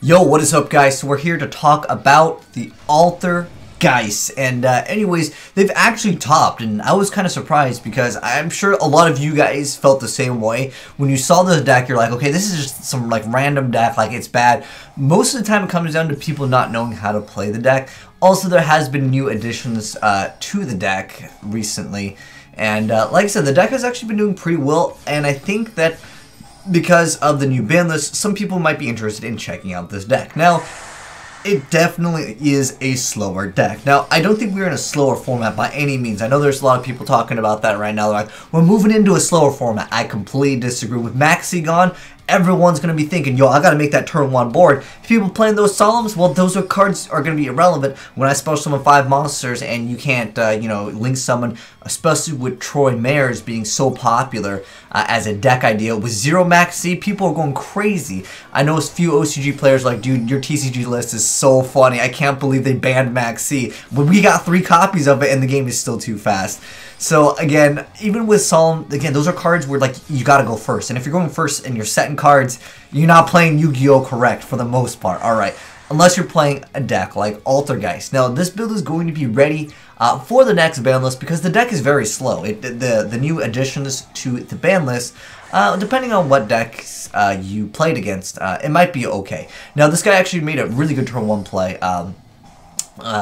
Yo, what is up, guys? So we're here to talk about the Altergeist, and anyways, they've actually topped, and I was kind of surprised because I'm sure a lot of you guys felt the same way. When you saw the deck, you're like, okay, this is just some like random deck, like it's bad. Most of the time it comes down to people not knowing how to play the deck. Also, there has been new additions to the deck recently, and like I said, the deck has actually been doing pretty well, and I think that because of the new ban list, some people might be interested in checking out this deck. Now, it definitely is a slower deck. Now, I don't think we're in a slower format by any means. I know there's a lot of people talking about that right now. They're like, we're moving into a slower format. I completely disagree. With Maxi gone, everyone's going to be thinking, yo, I got to make that turn 1 board. If people playing those Solemns, well, those cards are going to be irrelevant when I special summon 5 monsters and you can't, link summon, especially with Troy Mares being so popular as a deck idea. With 0 Maxi, people are going crazy. I know a few OCG players like, dude, your TCG list is so funny. I can't believe they banned Maxi. But we got 3 copies of it and the game is still too fast. So again, even with Solemn, again, those are cards where like you gotta go first. And if you're going first and you're setting cards, you're not playing Yu-Gi-Oh! Correct for the most part. Alright. Unless you're playing a deck like Altergeist. Now, this build is going to be ready for the next ban list because the deck is very slow. The new additions to the ban list, depending on what decks you played against, it might be okay. Now, this guy actually made a really good turn 1 play.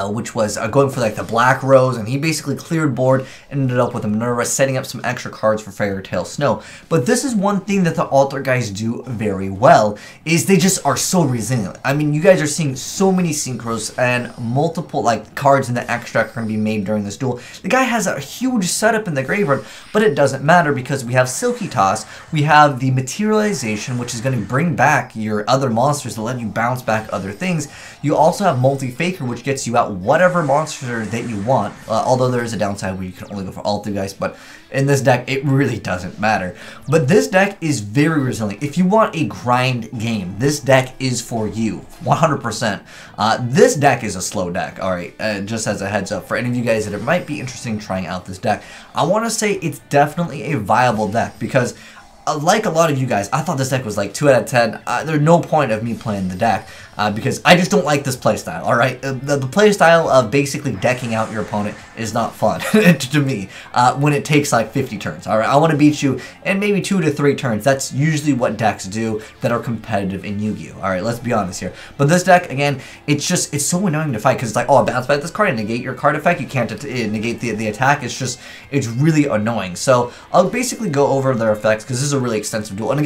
Which was going for like the Black Rose, and he basically cleared board and ended up with a Minerva, setting up some extra cards for Fairy Tale Snow. But this is one thing that the Altergeist do very well, is they just are so resilient. I mean, you guys are seeing so many synchros and multiple like cards in the extract are going to be made during this duel. The guy has a huge setup in the graveyard, but it doesn't matter because we have Silky Toss, we have the Materialization, which is going to bring back your other monsters to let you bounce back other things. You also have Multi-Faker, which gets you out whatever monster that you want, although there is a downside where you can only go for Altergeist, but in this deck it really doesn't matter. But this deck is very resilient. If you want a grind game, this deck is for you 100%. This deck is a slow deck, alright, just as a heads up for any of you guys that it might be interesting in trying out this deck. I want to say it's definitely a viable deck because like a lot of you guys, I thought this deck was like 2 out of 10. There's no point of me playing the deck because I just don't like this playstyle, alright? The playstyle of basically decking out your opponent is not fun to me when it takes like 50 turns, alright? I want to beat you in maybe 2 to 3 turns. That's usually what decks do that are competitive in Yu-Gi-Oh! Alright, let's be honest here. But this deck, again, it's so annoying to fight because it's like, oh, I bounce back this card and negate your card effect. You can't negate the attack. It's really annoying. So I'll basically go over their effects because this is a really extensive duel. And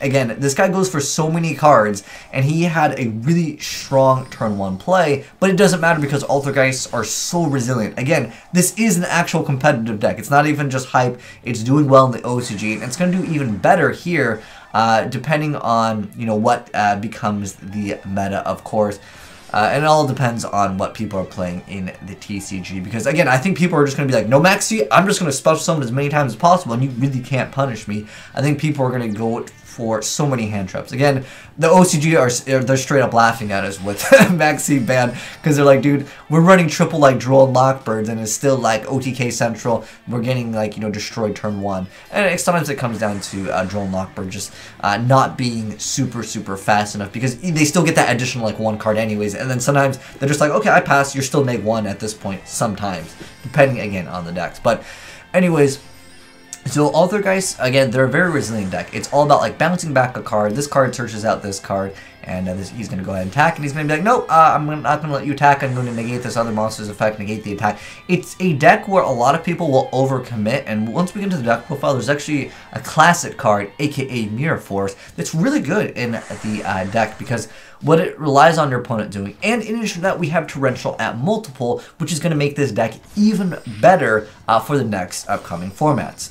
again, this guy goes for so many cards, and he had a really strong turn 1 play, but it doesn't matter because Altergeists are so resilient. Again, this is an actual competitive deck. It's not even just hype. It's doing well in the OCG, and it's going to do even better here, depending on what becomes the meta, of course. And it all depends on what people are playing in the TCG. Because, again, I think people are just going to be like, no, Maxi, I'm just going to special summon as many times as possible, and you really can't punish me. I think people are going to go for so many hand traps. Again, the OCG they're straight up laughing at us with Maxi ban because they're like, dude, we're running triple like Droll and Lockbirds and it's still like OTK Central. We're getting like destroyed turn 1, and sometimes it comes down to Droll and Lockbird just not being super fast enough because they still get that additional like 1 card anyways, and then sometimes they're just like, okay, I pass. You're still -1 at this point sometimes, depending again on the decks. But anyways. So Altergeist, again, they're a very resilient deck. It's all about like bouncing back a card. This card searches out this card, and he's going to go ahead and attack, and he's going to be like, nope, I'm not going to let you attack. I'm going to negate this other monster's effect, negate the attack. It's a deck where a lot of people will overcommit, and once we get into the deck profile, there's actually a classic card, aka Mirror Force, that's really good in the deck because what it relies on your opponent doing. And in addition to that, we have Torrential at multiple, which is going to make this deck even better for the next upcoming formats.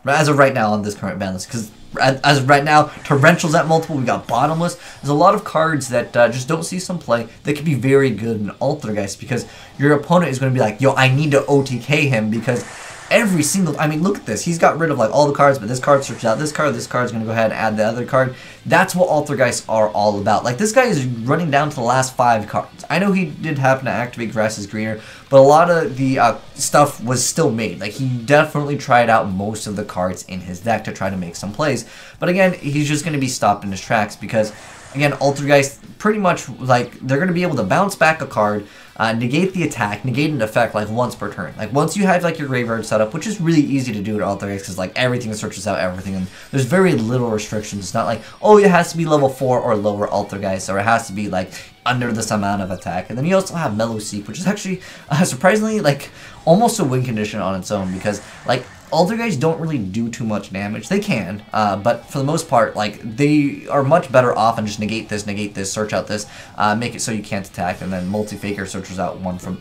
As of right now on this current ban list, because as of right now, Torrential's at multiple, we got Bottomless. There's a lot of cards that just don't see some play that could be very good in Altergeist because your opponent is going to be like, yo, I need to OTK him because every single, I mean, look at this. He's got rid of like all the cards, but this card searches out this card is going to go ahead and add the other card. That's what Altergeists are all about. Like, this guy is running down to the last 5 cards. I know he did happen to activate Grass is Greener, but a lot of the stuff was still made. Like, he definitely tried out most of the cards in his deck to try to make some plays. But again, he's just going to be stopped in his tracks because again, Altergeist, pretty much, like, they're going to be able to bounce back a card, negate the attack, negate an effect, like, once per turn. Like, once you have, like, your graveyard set up, which is really easy to do at Altergeist, because, like, everything searches out everything, and there's very little restrictions. It's not like, oh, it has to be level 4 or lower Altergeist, or it has to be, like, under this amount of attack. And then you also have Mellow Seek, which is actually, surprisingly, like, almost a win condition on its own, because, like, Altergeist don't really do too much damage. They can, but for the most part, like, they are much better off and just negate this, search out this, make it so you can't attack, and then Multi-Faker searches out one from,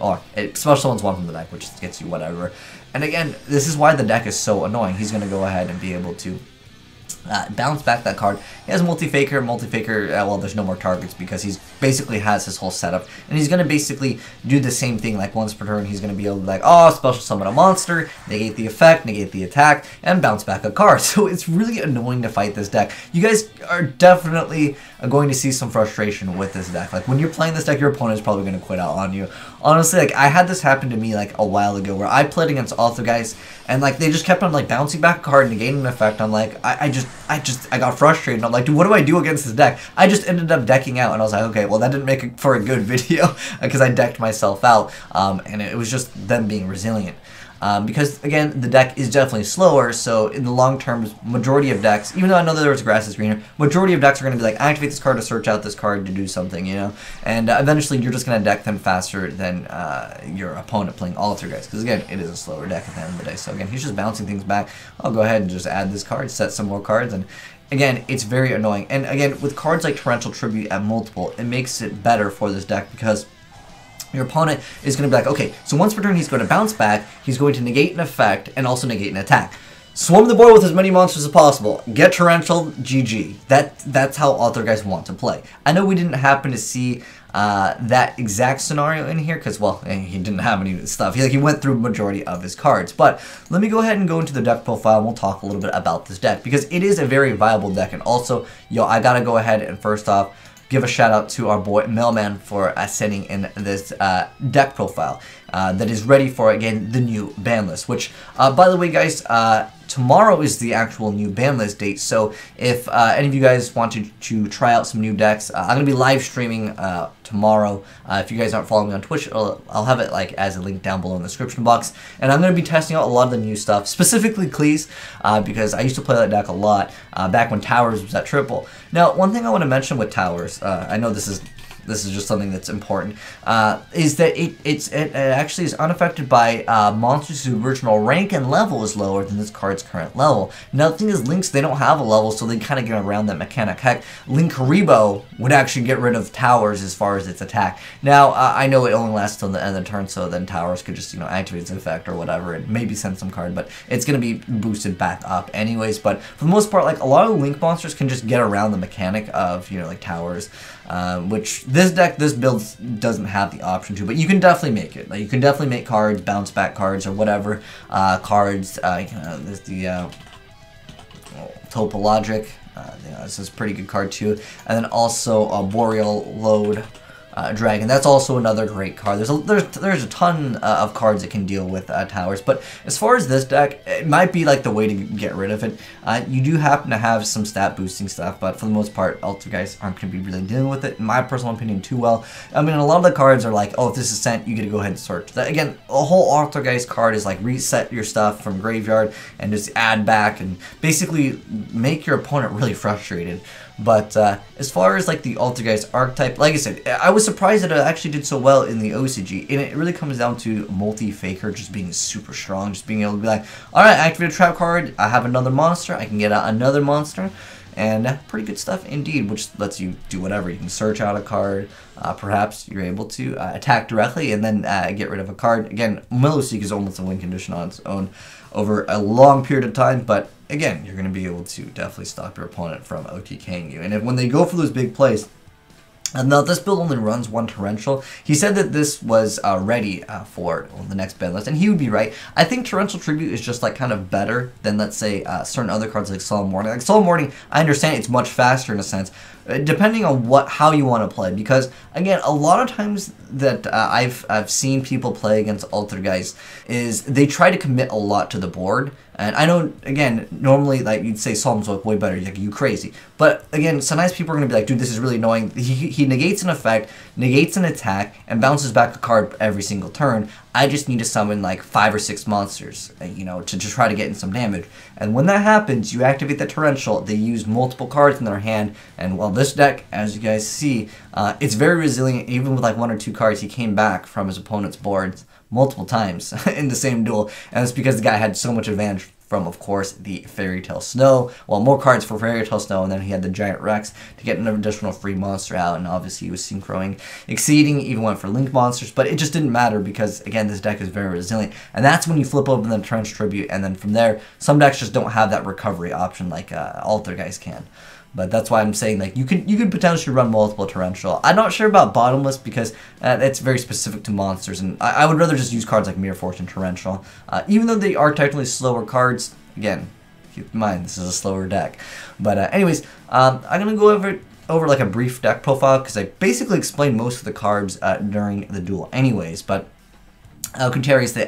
special summons one from the deck, which gets you whatever. And again, this is why the deck is so annoying. He's going to go ahead and be able to bounce back that card. He has Multi-Faker, well, there's no more targets because he's basically has his whole setup, and he's going to basically do the same thing, like once per turn. He's going to be able to, like, oh, special summon a monster, negate the effect, negate the attack, and bounce back a card. So it's really annoying to fight this deck. You guys are definitely going to see some frustration with this deck. Like, when you're playing this deck, your opponent is probably going to quit out on you. Honestly, like, I had this happen to me, like, a while ago, where I played against Altergeist, and, like, they just kept on, like, bouncing back a card, negating an effect. I'm like, I got frustrated. I'm like, dude, what do I do against this deck? I just ended up decking out, and I was like, okay, well, that didn't make it for a good video, because I decked myself out, and it was just them being resilient. Because, again, the deck is definitely slower, so in the long term, majority of decks, even though I know that there's grass is greener, majority of decks are going to be like, activate this card to search out this card to do something, you know? And eventually, you're just going to deck them faster than your opponent playing Altergeist, because, again, it is a slower deck at the end of the day. So, again, he's just bouncing things back. I'll go ahead and just add this card, set some more cards, and again, it's very annoying. And, again, with cards like Torrential Tribute at multiple, it makes it better for this deck, because your opponent is going to be like, okay, so once per turn he's going to bounce back, he's going to negate an effect, and also negate an attack. Swarm the board with as many monsters as possible. Get Torrential, GG. That's how Altergeist want to play. I know we didn't happen to see that exact scenario in here, because, well, he didn't have any stuff. He went through majority of his cards. But let me go ahead and go into the deck profile, and we'll talk a little bit about this deck, because it is a very viable deck. And also, yo, I gotta go ahead and first off, give a shout out to our boy Mailman for sending in this deck profile that is ready for, again, the new ban list, which, by the way, guys, tomorrow is the actual new ban list date. So if any of you guys wanted to try out some new decks, I'm going to be live streaming tomorrow. If you guys aren't following me on Twitch, I'll have it like as a link down below in the description box. And I'm going to be testing out a lot of the new stuff, specifically Cleese, because I used to play that deck a lot back when Towers was at triple. Now, one thing I want to mention with Towers, I know this is just something that's important, is that it actually is unaffected by monsters whose original rank and level is lower than this card's current level. Now, the thing is, Links, they don't have a level, so they kind of get around that mechanic. Heck, Linkaribo would actually get rid of Towers as far as its attack. Now, I know it only lasts till the end of the turn, so then Towers could just, you know, activate its effect or whatever, and maybe send some card, but it's going to be boosted back up anyways. But for the most part, like, a lot of Link monsters can just get around the mechanic of, you know, like, Towers, which this build doesn't have the option to, but you can definitely make it. Like, you can definitely make cards, bounce back cards, or whatever cards. There's the Topologic. This is a pretty good card too. And then also a Boreal Load Dragon. That's also another great card. There's a ton of cards that can deal with Towers. But as far as this deck, it might be like the way to get rid of it. You do happen to have some stat boosting stuff, but for the most part, Altergeist aren't going to be really dealing with it, in my personal opinion, too well. I mean, a lot of the cards are like, oh, if this is sent, you get to go ahead and search. That, again, a whole Altergeist card is like reset your stuff from graveyard and just add back and basically make your opponent really frustrated. But as far as like the Altergeist archetype, like I said, I was surprised that it actually did so well in the OCG, and it really comes down to Multi-Faker just being super strong, just being able to be like, alright, activate a trap card, I have another monster, I can get out another monster, and pretty good stuff indeed, which lets you do whatever. You can search out a card, perhaps you're able to attack directly and then get rid of a card. Again, Mellow Seek is almost a win condition on its own over a long period of time, but again, you're going to be able to definitely stop your opponent from OTKing you. And when they go for those big plays, now this build only runs one Torrential. He said that this was ready for the next ban list, and he would be right. I think Torrential Tribute is just like kind of better than, let's say, certain other cards like Solemn Warning. Like Solemn Warning, I understand it's much faster in a sense, depending on how you want to play. Because again, a lot of times that I've seen people play against Altergeist is they try to commit a lot to the board. And I know, again, normally, like, you'd say Psalms look way better, like, you crazy. But, again, sometimes people are going to be like, dude, this is really annoying. He negates an effect, negates an attack, and bounces back a card every single turn. I just need to summon, like, 5 or 6 monsters, you know, to try to get in some damage. And when that happens, you activate the Torrential. They use multiple cards in their hand. And, well, this deck, as you guys see, it's very resilient. Even with, like, 1 or 2 cards, he came back from his opponent's boards multiple times in the same duel, and it's because the guy had so much advantage from, of course, the Fairy Tale Snow. Well, more cards for Fairy Tale Snow, and then he had the Giant Rex to get an additional free monster out, and obviously he was synchroing, exceeding, even went for Link monsters, but it just didn't matter because, again, this deck is very resilient, and that's when you flip open the Trench Tribute, and then from there, some decks just don't have that recovery option like Altergeist can. But that's why I'm saying, like, you could potentially run multiple Torrential. I'm not sure about Bottomless because it's very specific to monsters, and I would rather just use cards like Mirror Force and Torrential. Even though they are technically slower cards, again, keep in mind, this is a slower deck. But anyways, I'm going to go over like a brief deck profile because I basically explained most of the cards during the duel anyways, but Contrary is the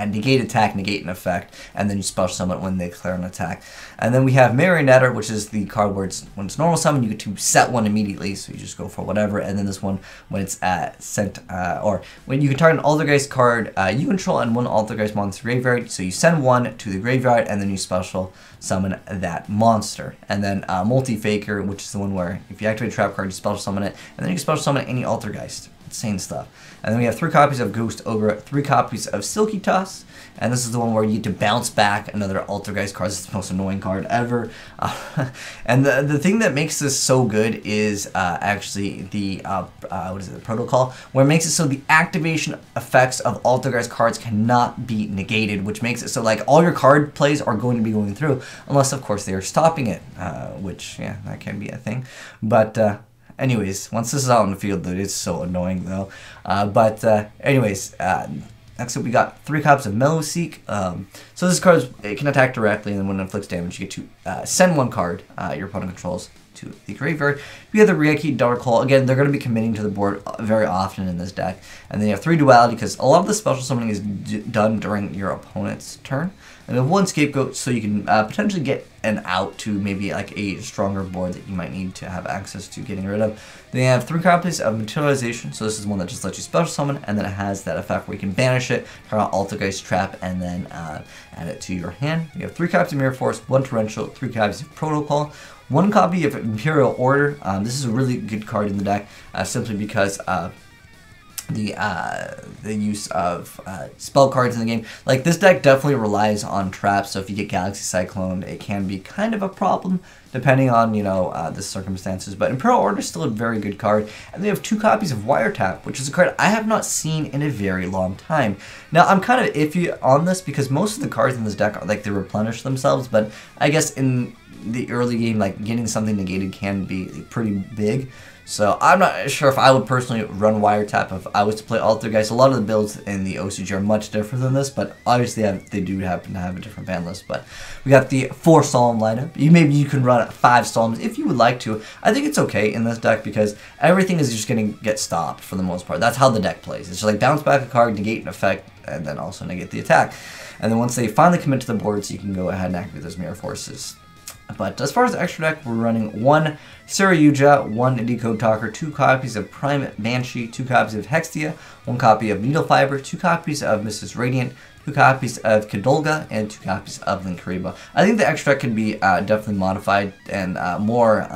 negate attack, negate an effect, and then you special summon when they declare an attack. And then we have Marionetter, which is the card where when it's normal summon, you get to set one immediately, so you just go for whatever. And then this one, when it's sent, or when you can target an Altergeist card you control and one Altergeist monster graveyard, so you send one to the graveyard, and then you special summon that monster. And then Multi-Faker, which is the one where if you activate a trap card, you special summon it, and then you can special summon any Altergeist. Insane stuff. And then we have 3 copies of Ghost Ogre, 3 copies of Silky Toss, and this is the one where you get to bounce back another Altergeist card. It's the most annoying card ever. And the thing that makes this so good is actually the what is it, the protocol, where it makes it so the activation effects of Altergeist cards cannot be negated, which makes it so like all your card plays are going to be going through, unless of course they are stopping it, which yeah, that can be a thing. But anyways, once this is out in the field, dude, it's so annoying though. Anyways, next up we got 3 copies of Mellowseek. So this card it can attack directly, and then when it inflicts damage, you get to send 1 card your opponent controls to the graveyard. We have the Rieki Darkclaw. Again, they're going to be committing to the board very often in this deck. And then you have 3 Duality, because a lot of the special summoning is done during your opponent's turn. And then 1 Scapegoat, so you can potentially get an out to maybe like a stronger board that you might need to have access to getting rid of. Then you have 3 copies of Materialization, so this is one that just lets you special summon, and then it has that effect where you can banish it, turn out Altergeist Trap, and then add it to your hand. You have 3 copies of Mirror Force, 1 Torrential, 3 copies of Protocol, 1 copy of Imperial Order. This is a really good card in the deck, simply because the use of spell cards in the game. Like, this deck definitely relies on traps, so if you get Galaxy Cyclone, it can be kind of a problem, depending on, you know, the circumstances. But Imperial Order is still a very good card. And they have 2 copies of Wiretap, which is a card I have not seen in a very long time. Now, I'm kind of iffy on this, because most of the cards in this deck are like they replenish themselves, but I guess in the early game, like, getting something negated can be pretty big. So I'm not sure if I would personally run Wiretap if I was to play Altergeist. A lot of the builds in the OCG are much different than this, but obviously they do happen to have a different ban list. But we got the 4 Solemn lineup. Maybe you can run 5 Solemns if you would like to. I think it's okay in this deck because everything is just going to get stopped for the most part. That's how the deck plays. It's just like bounce back a card, negate an effect, and then also negate the attack. And then once they finally commit to the boards, you can go ahead and activate those Mirror Forces. But as far as the extra deck, we're running 1 Saryuja, 1 Decode Talker, 2 copies of Prime Banshee, 2 copies of Hextia, 1 copy of Needle Fiber, 2 copies of Mrs. Radiant, 2 copies of Kadolga, and 2 copies of Linkariba. I think the extra deck can be definitely modified and more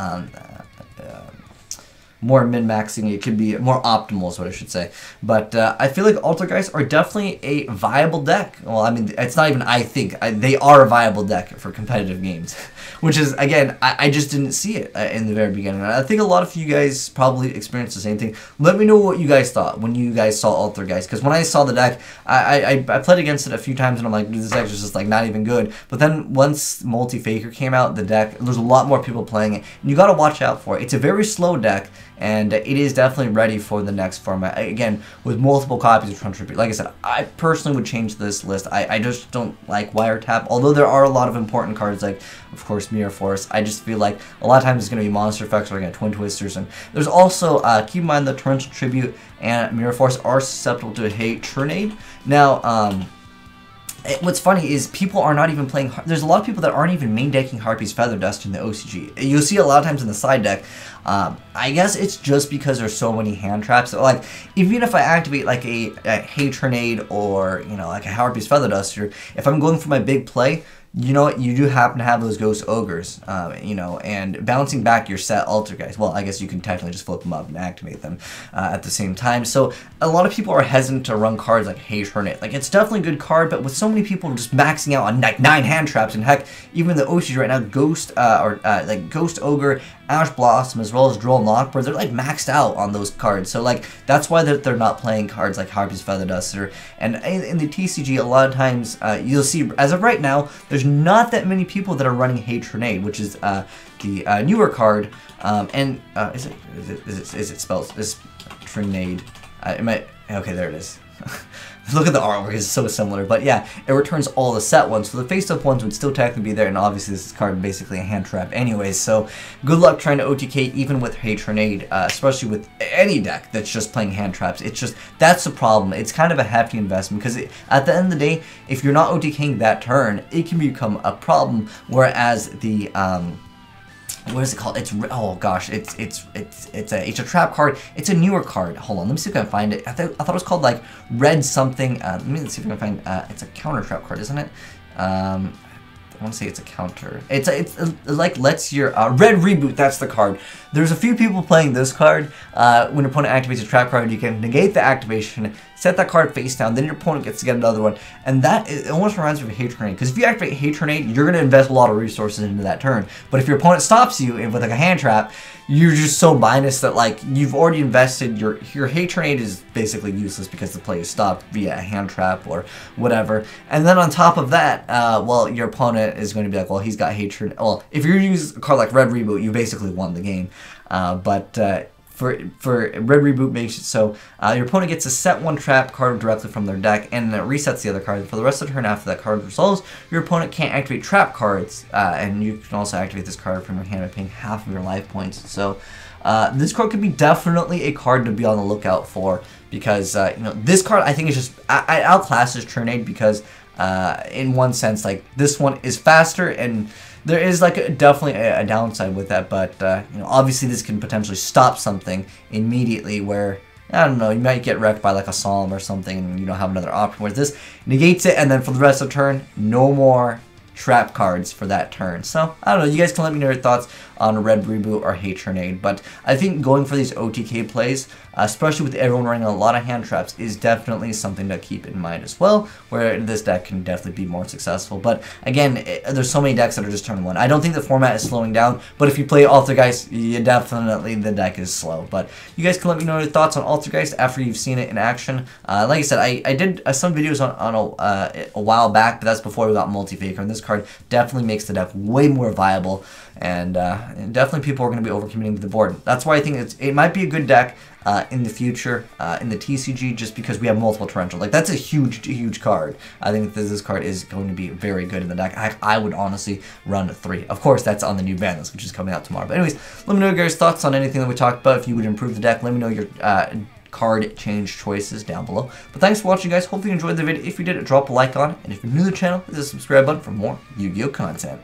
min-maxing. It could be more optimal is what I should say. But I feel like Altergeist are definitely a viable deck. Well, I mean, it's not even I think. They are a viable deck for competitive games. Which is, again, I just didn't see it in the very beginning. I think a lot of you guys probably experienced the same thing. Let me know what you guys thought when you guys saw Altergeist. Because when I saw the deck, I played against it a few times and I'm like, dude, this deck is just like not even good. But then once Multi-Faker came out, the deck, there's a lot more people playing it. And you got to watch out for it. It's a very slow deck. And it is definitely ready for the next format. Again, with multiple copies of Trench Tribute. Like I said, I personally would change this list. I just don't like Wiretap. Although there are a lot of important cards, like, of course, Mirror Force. I just feel like a lot of times it's going to be monster effects or Twin Twisters. And there's also, keep in mind, the Torrential Tribute and Mirror Force are susceptible to a Hate Trinade. Now, what's funny is people are not even playing. There's a lot of people that aren't even main decking Harpy's Feather Dust in the OCG. You'll see a lot of times in the side deck. I guess it's just because there's so many hand traps. So, like, even if I activate like a Hatronade or, you know, like a Harpy's Feather Duster, if I'm going for my big play, you know what, you do happen to have those Ghost Ogres, you know, and bouncing back your set Altergeist. Well, I guess you can technically just flip them up and activate them at the same time. So a lot of people are hesitant to run cards like Hatronade. Like, it's definitely a good card, but with so many people just maxing out on like 9 hand traps, and heck, even the OCG right now, Ghost like Ghost Ogre, Ash Blossom, as well as Droll Knockbird, they're like maxed out on those cards. So like that's why they're not playing cards like Harpy's Feather Duster. And in the TCG, a lot of times you'll see, as of right now, there's not that many people that are running Hatronade, which is the newer card. Is it spelled this Trinade? It might. Okay, there it is. Look at the artwork, it's so similar. But yeah, it returns all the set ones, so the face-up ones would still technically be there, and obviously this card is basically a hand trap anyways, so good luck trying to OTK even with Hatronade, especially with any deck that's just playing hand traps. It's just, that's the problem. It's kind of a hefty investment, because at the end of the day, if you're not OTKing that turn, it can become a problem, whereas the what is it called? It's, oh gosh, it's a trap card. It's a newer card. Hold on, let me see if I can find it. I thought it was called like red something. Let me see if I can find. It's a counter trap card, isn't it? I want to say it's a counter. It like lets your red reboot. That's the card. There's a few people playing this card. When your opponent activates a trap card, you can negate the activation, set that card face down, then your opponent gets to get another one, and that it almost reminds me of Hatronade. Because if you activate Hatronade, you're going to invest a lot of resources into that turn. But if your opponent stops you with like a hand trap, you're just so minus that like you've already invested. Your Hatronade is basically useless because the play is stopped via a hand trap or whatever. And then on top of that, well, your opponent is going to be like, well, he's got Hatronade. Well, if you use a card like Red Reboot, you basically won the game. For Red Reboot makes it so your opponent gets to set one trap card directly from their deck, and it resets the other card. For the rest of the turn after that card resolves, your opponent can't activate trap cards, and you can also activate this card from your hand by paying half of your life points. So this card could be definitely a card to be on the lookout for, because you know, this card I think is just outclasses Trinade, because in one sense, like, this one is faster, and there is like definitely a downside with that, but you know, obviously this can potentially stop something immediately where, I don't know, you might get wrecked by like a Psalm or something and you don't have another option, whereas this negates it, and then for the rest of the turn, no more trap cards for that turn. So I don't know, you guys can let me know your thoughts on Red Reboot or Hatronade, but I think going for these OTK plays, especially with everyone running a lot of hand traps, is definitely something to keep in mind as well, where this deck can definitely be more successful. But again, there's so many decks that are just turn one. I don't think the format is slowing down, but if you play Altergeist, the deck is slow. But you guys can let me know your thoughts on Altergeist after you've seen it in action. Like I said, I did some videos on a while back, but that's before we got Multi-Faker, and this card definitely makes the deck way more viable, and definitely people are going to be overcommitting to the board. That's why I think it might be a good deck in the future, in the TCG, just because we have multiple torrential. Like, that's a huge card. I think this card is going to be very good in the deck. I would honestly run 3. Of course, that's on the new Banlist, which is coming out tomorrow. But anyways, let me know your guys' thoughts on anything that we talked about. If you would improve the deck, let me know your card change choices down below. But thanks for watching, guys. Hopefully you enjoyed the video. If you did, drop a like on it. And if you're new to the channel, hit the subscribe button for more Yu-Gi-Oh content.